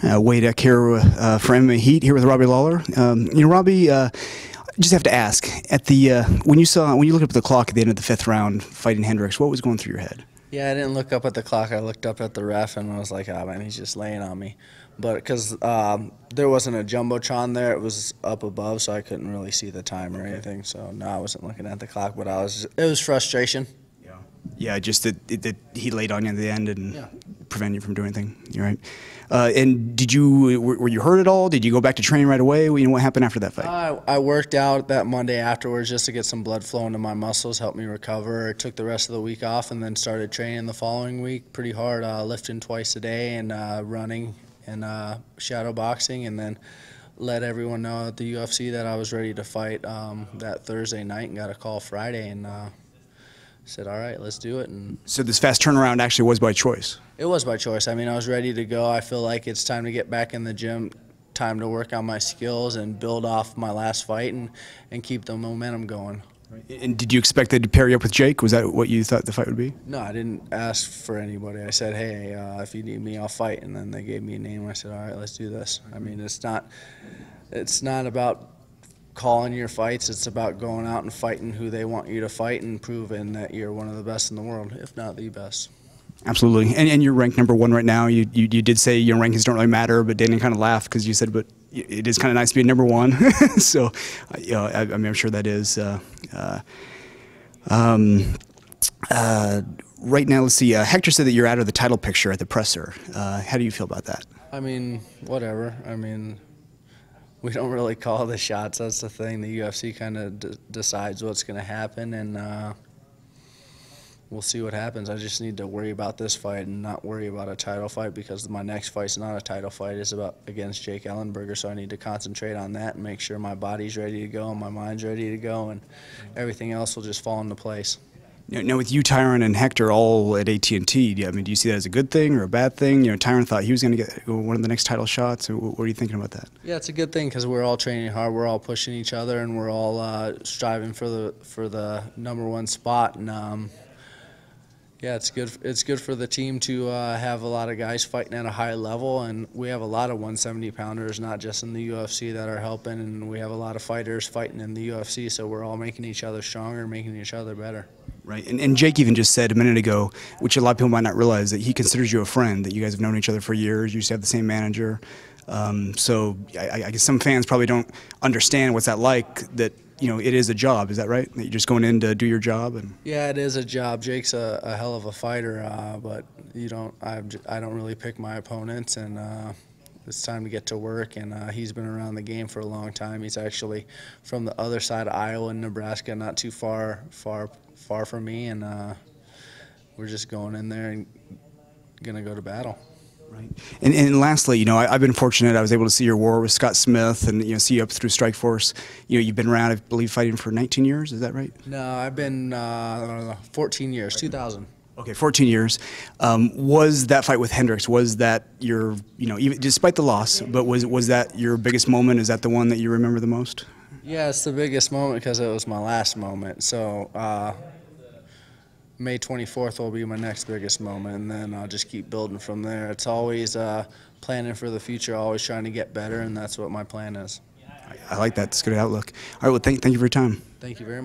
Wade Eck here for MMA H.E.A.T here with Robbie Lawler. Robbie, just have to ask, at the when you looked up at the clock at the end of the 5th round fighting Hendricks, what was going through your head? Yeah, I didn't look up at the clock. I looked up at the ref and I was like, oh man, he's just laying on me. But because there wasn't a jumbotron there, it was up above, so I couldn't really see the time or anything. So no, I wasn't looking at the clock, but it was frustration. Yeah, just that he laid on you at the end and prevent you from doing anything. You're right. And were you hurt at all? Did you go back to training right away? What happened after that fight? I worked out that Monday afterwards just to get some blood flow into my muscles, help me recover. I took the rest of the week off and then started training the following week pretty hard, lifting twice a day and running and shadow boxing, and then let everyone know at the UFC that I was ready to fight that Thursday night, and got a call Friday and said, all right, let's do it. And so this fast turnaround actually was by choice? It was by choice. I mean, I was ready to go. I feel like it's time to get back in the gym, time to work on my skills and build off my last fight and keep the momentum going. And did you expect that to pair you up with Jake? Was that what you thought the fight would be? No, I didn't ask for anybody. I said, hey, if you need me, I'll fight. And then they gave me a name. I said, all right, let's do this. I mean, it's not about calling your fights. It's about going out and fighting who they want you to fight and proving that you're one of the best in the world, if not the best. Absolutely. And you're ranked '1 right now. You did say your rankings don't really matter, but Daniel kind of laughed because you said, but it is kind of nice to be #1. So, I mean, I'm sure that is. Right now, let's see. Hector said that you're out of the title picture at the presser. How do you feel about that? I mean, whatever. I mean, we don't really call the shots. That's the thing. The UFC kind of decides what's going to happen, and we'll see what happens. I just need to worry about this fight and not worry about a title fight, because my next fight's not a title fight. It's against Jake Ellenberger, so I need to concentrate on that and make sure my body's ready to go and my mind's ready to go, and everything else will just fall into place. Now, with you, Tyron, and Hector all at AT&T, I mean, do you see that as a good thing or a bad thing? Tyron thought he was going to get one of the next title shots. What are you thinking about that? Yeah, it's a good thing because we're all training hard, we're all pushing each other, and we're all striving for the #1 spot. And yeah, it's good for the team to have a lot of guys fighting at a high level, and we have a lot of 170-pounders, not just in the UFC, that are helping, and we have a lot of fighters fighting in the UFC, so we're all making each other stronger, making each other better. Right, and Jake even just said a minute ago, which a lot of people might not realize, that he considers you a friend, that you guys have known each other for years, you used to have the same manager. So I guess some fans probably don't understand what's that like, that it is a job. Is that right? That you're just going in to do your job? Yeah, it is a job. Jake's a hell of a fighter, but I don't really pick my opponents, and it's time to get to work. And he's been around the game for a long time. He's actually from the other side of Iowa and Nebraska, not too far from me, and we're just going in there and gonna go to battle. Right. And lastly, I've been fortunate. I was able to see your war with Scott Smith, and see you up through Strikeforce. You've been around, I believe, fighting for 19 years. Is that right? No, I've been 14 years. 2000. Okay, 14 years. Was that fight with Hendricks? Was that your, even despite the loss, but was that your biggest moment? Is that the one that you remember the most? Yeah, it's the biggest moment because it was my last moment. So May 24th will be my next biggest moment, and then I'll just keep building from there. It's always planning for the future, always trying to get better, and that's what my plan is. I like that. It's a good outlook. All right, well, thank you for your time. Thank you very much.